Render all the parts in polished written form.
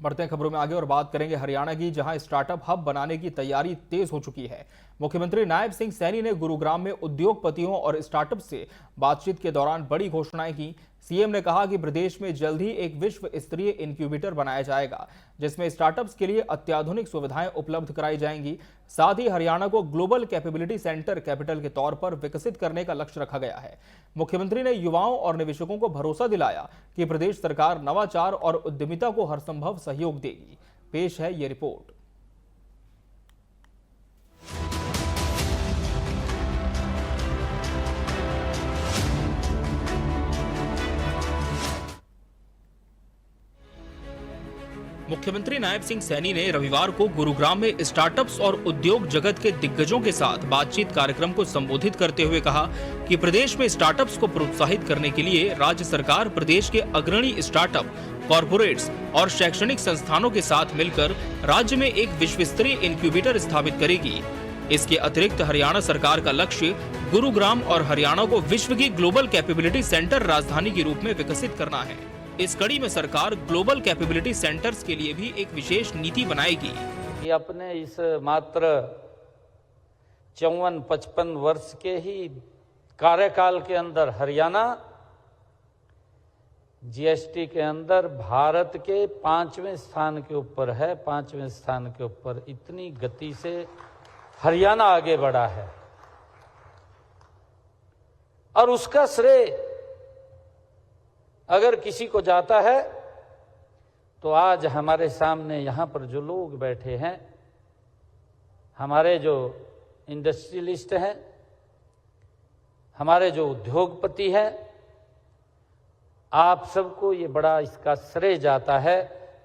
बढ़ते हैं खबरों में आगे और बात करेंगे हरियाणा की, जहां स्टार्टअप हब बनाने की तैयारी तेज हो चुकी है। मुख्यमंत्री नायब सिंह सैनी ने गुरुग्राम में उद्योगपतियों और स्टार्टअप से बातचीत के दौरान बड़ी घोषणाएं की। सीएम ने कहा कि प्रदेश में जल्द ही एक विश्व स्तरीय इनक्यूबेटर बनाया जाएगा, जिसमें स्टार्टअप्स के लिए अत्याधुनिक सुविधाएं उपलब्ध कराई जाएंगी। साथ ही हरियाणा को ग्लोबल कैपेबिलिटी सेंटर कैपिटल के तौर पर विकसित करने का लक्ष्य रखा गया है। मुख्यमंत्री ने युवाओं और निवेशकों को भरोसा दिलाया कि प्रदेश सरकार नवाचार और उद्यमिता को हर संभव सहयोग देगी। पेश है ये रिपोर्ट। मुख्यमंत्री नायब सिंह सैनी ने रविवार को गुरुग्राम में स्टार्टअप्स और उद्योग जगत के दिग्गजों के साथ बातचीत कार्यक्रम को संबोधित करते हुए कहा कि प्रदेश में स्टार्टअप्स को प्रोत्साहित करने के लिए राज्य सरकार प्रदेश के अग्रणी स्टार्टअप, कॉर्पोरेट्स और शैक्षणिक संस्थानों के साथ मिलकर राज्य में एक विश्व स्तरीय इनक्यूबेटर स्थापित करेगी। इसके अतिरिक्त हरियाणा सरकार का लक्ष्य गुरुग्राम और हरियाणा को विश्व की ग्लोबल कैपेबिलिटी सेंटर राजधानी के रूप में विकसित करना है। इस कड़ी में सरकार ग्लोबल कैपेबिलिटी सेंटर्स के लिए भी एक विशेष नीति बनाएगी। कि अपने इस मात्र 54-55 वर्ष के ही कार्यकाल के अंदर हरियाणा जीएसटी के अंदर भारत के 5वें स्थान के ऊपर है। 5वें स्थान के ऊपर इतनी गति से हरियाणा आगे बढ़ा है और उसका श्रेय अगर किसी को जाता है तो आज हमारे सामने यहाँ पर जो लोग बैठे हैं, हमारे जो इंडस्ट्रियलिस्ट हैं, हमारे जो उद्योगपति हैं, आप सबको ये बड़ा इसका श्रेय जाता है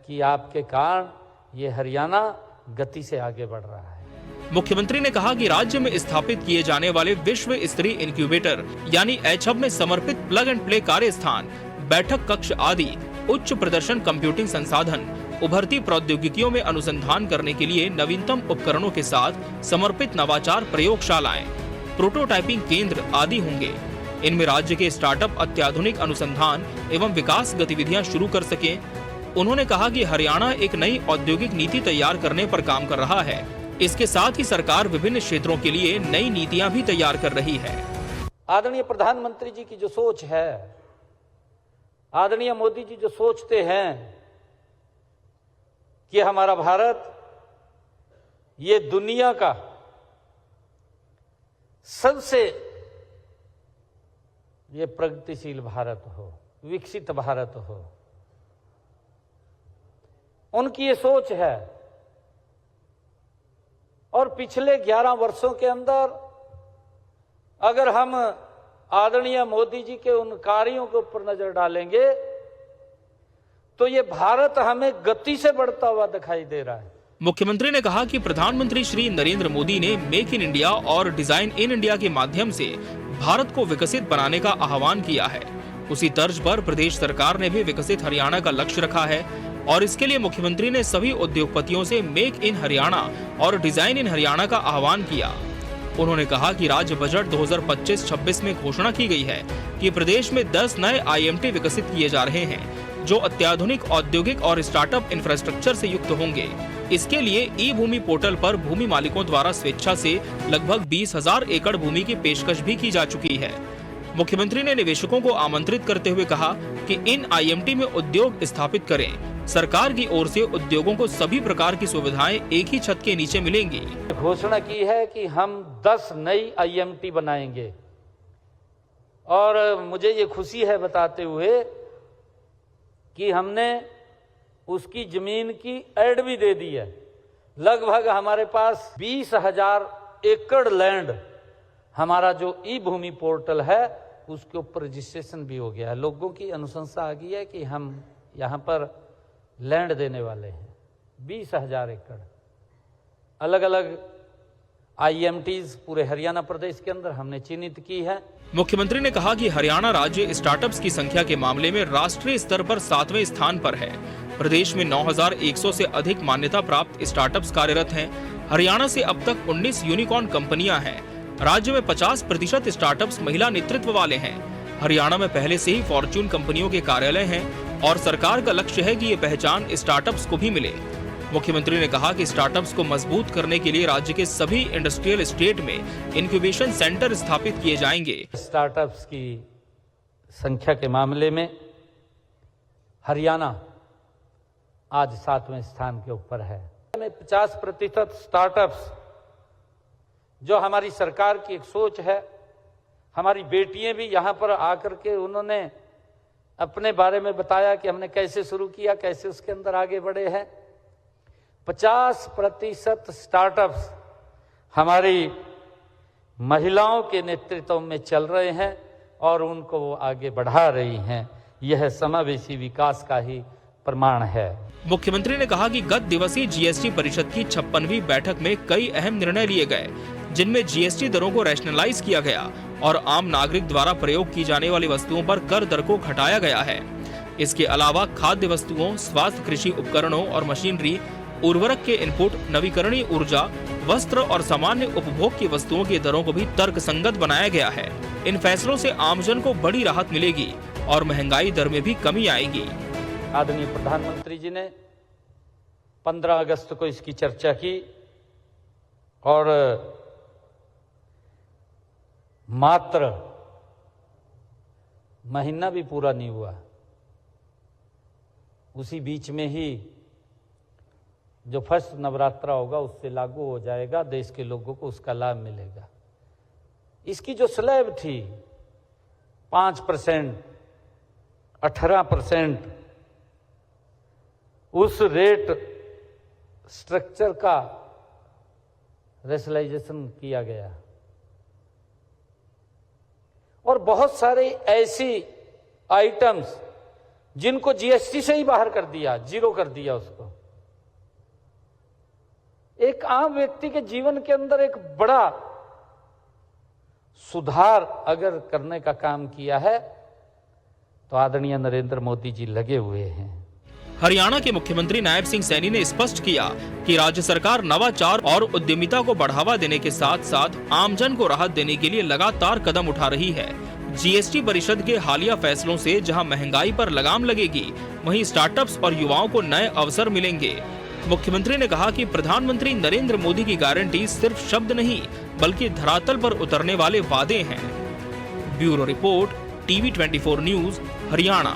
कि आपके कारण ये हरियाणा गति से आगे बढ़ रहा है। मुख्यमंत्री ने कहा कि राज्य में स्थापित किए जाने वाले विश्व स्तरीय इनक्यूबेटर यानी एचहब में समर्पित प्लग एंड प्ले कार्य स्थान, बैठक कक्ष आदि उच्च प्रदर्शन कंप्यूटिंग संसाधन, उभरती प्रौद्योगिकियों में अनुसंधान करने के लिए नवीनतम उपकरणों के साथ समर्पित नवाचार प्रयोगशालाएं, प्रोटोटाइपिंग केंद्र आदि होंगे। इनमें राज्य के स्टार्टअप अत्याधुनिक अनुसंधान एवं विकास गतिविधियां शुरू कर सके। उन्होंने कहा कि हरियाणा एक नई औद्योगिक नीति तैयार करने पर काम कर रहा है। इसके साथ ही सरकार विभिन्न क्षेत्रों के लिए नई नीतियां भी तैयार कर रही है। आदरणीय प्रधानमंत्री जी की जो सोच है, आदरणीय मोदी जी जो सोचते हैं कि हमारा भारत ये दुनिया का सबसे ये प्रगतिशील भारत हो, विकसित भारत हो, उनकी ये सोच है। और पिछले 11 वर्षों के अंदर अगर हम आदरणीय मोदी जी के उन कार्यों के ऊपर नजर डालेंगे तो ये भारत हमें गति से बढ़ता हुआ दिखाई दे रहा है। मुख्यमंत्री ने कहा कि प्रधानमंत्री श्री नरेंद्र मोदी ने मेक इन इंडिया और डिजाइन इन इंडिया के माध्यम से भारत को विकसित बनाने का आह्वान किया है। उसी तर्ज पर प्रदेश सरकार ने भी विकसित हरियाणा का लक्ष्य रखा है और इसके लिए मुख्यमंत्री ने सभी उद्योगपतियों से मेक इन हरियाणा और डिजाइन इन हरियाणा का आह्वान किया। उन्होंने कहा कि राज्य बजट 2025-26 में घोषणा की गई है कि प्रदेश में 10 नए आईएमटी विकसित किए जा रहे हैं, जो अत्याधुनिक औद्योगिक और स्टार्टअप इंफ्रास्ट्रक्चर से युक्त होंगे। इसके लिए ई भूमि पोर्टल पर भूमि मालिकों द्वारा स्वेच्छा से लगभग 20,000 एकड़ भूमि की पेशकश भी की जा चुकी है। मुख्यमंत्री ने निवेशकों को आमंत्रित करते हुए कहा कि इन आईएमटी में उद्योग स्थापित करें। सरकार की ओर से उद्योगों को सभी प्रकार की सुविधाएं एक ही छत के नीचे मिलेंगी। घोषणा की है कि हम 10 नई आईएमटी बनाएंगे और मुझे ये खुशी है बताते हुए कि हमने उसकी जमीन की एड भी दे दी है। लगभग हमारे पास 20,000 एकड़ लैंड, हमारा जो ई भूमि पोर्टल है उसके ऊपर रजिस्ट्रेशन भी हो गया है। लोगों की अनुशंसा आ गई है कि हम यहाँ पर लैंड देने वाले हैं। 20,000 एकड़ अलग अलग आईएमटीज पूरे हरियाणा प्रदेश के अंदर हमने चिन्हित की है। मुख्यमंत्री ने कहा कि हरियाणा राज्य स्टार्टअप्स की संख्या के मामले में राष्ट्रीय स्तर पर 7वें स्थान पर है। प्रदेश में 9,100 से अधिक मान्यता प्राप्त स्टार्टअप्स कार्यरत हैं। हरियाणा से अब तक 19 यूनिकॉर्न कंपनियां हैं। राज्य में 50% स्टार्टअप्स महिला नेतृत्व वाले हैं। हरियाणा में पहले से ही फॉर्च्यून कंपनियों के कार्यालय हैं। और सरकार का लक्ष्य है कि ये पहचान स्टार्टअप्स को भी मिले। मुख्यमंत्री ने कहा कि स्टार्टअप्स को मजबूत करने के लिए राज्य के सभी इंडस्ट्रियल स्टेट में इंक्यूबेशन सेंटर स्थापित किए जाएंगे। स्टार्टअप्स की संख्या के मामले में हरियाणा आज 7वें स्थान के ऊपर है। 50% स्टार्टअप्स जो हमारी सरकार की एक सोच है, हमारी बेटियां भी यहाँ पर आकर के उन्होंने अपने बारे में बताया कि हमने कैसे शुरू किया, कैसे उसके अंदर आगे बढ़े हैं। 50% स्टार्टअप्स हमारी महिलाओं के नेतृत्व में चल रहे हैं और उनको वो आगे बढ़ा रही हैं। यह समावेशी विकास का ही प्रमाण है। मुख्यमंत्री ने कहा कि गत दिवसीय जीएसटी परिषद की 56वीं बैठक में कई अहम निर्णय लिए गए, जिनमें जीएसटी दरों को रैशनलाइज किया गया और आम नागरिक द्वारा प्रयोग की जाने वाली वस्तुओं पर कर दर को घटाया गया है। इसके अलावा खाद्य वस्तुओं, स्वास्थ्य, कृषि उपकरणों और मशीनरी, उर्वरक के इनपुट, नवीकरणीय ऊर्जा, वस्त्र और सामान्य उपभोग की वस्तुओं की दरों को भी तर्कसंगत बनाया गया है। इन फैसलों से आमजन को बड़ी राहत मिलेगी और महंगाई दर में भी कमी आएगी। आदरणीय प्रधानमंत्री जी ने 15 अगस्त को इसकी चर्चा की और मात्र महीना भी पूरा नहीं हुआ, उसी बीच में ही जो फर्स्ट नवरात्रा होगा उससे लागू हो जाएगा, देश के लोगों को उसका लाभ मिलेगा। इसकी जो स्लैब थी 5%, 18%, उस रेट स्ट्रक्चर का रेशनलाइजेशन किया गया और बहुत सारे ऐसी आइटम्स जिनको जीएसटी से ही बाहर कर दिया, जीरो कर दिया उसको। एक आम व्यक्ति के जीवन के अंदर एक बड़ा सुधार अगर करने का काम किया है तो आदरणीय नरेंद्र मोदी जी लगे हुए हैं। हरियाणा के मुख्यमंत्री नायब सिंह सैनी ने स्पष्ट किया कि राज्य सरकार नवाचार और उद्यमिता को बढ़ावा देने के साथ साथ आमजन को राहत देने के लिए लगातार कदम उठा रही है। जीएसटी परिषद के हालिया फैसलों से जहां महंगाई पर लगाम लगेगी, वहीं स्टार्टअप्स और युवाओं को नए अवसर मिलेंगे। मुख्यमंत्री ने कहा कि प्रधानमंत्री नरेंद्र मोदी की गारंटी सिर्फ शब्द नहीं, बल्कि धरातल पर उतरने वाले वादे हैं। Bureau report, TV 24 news, Haryana.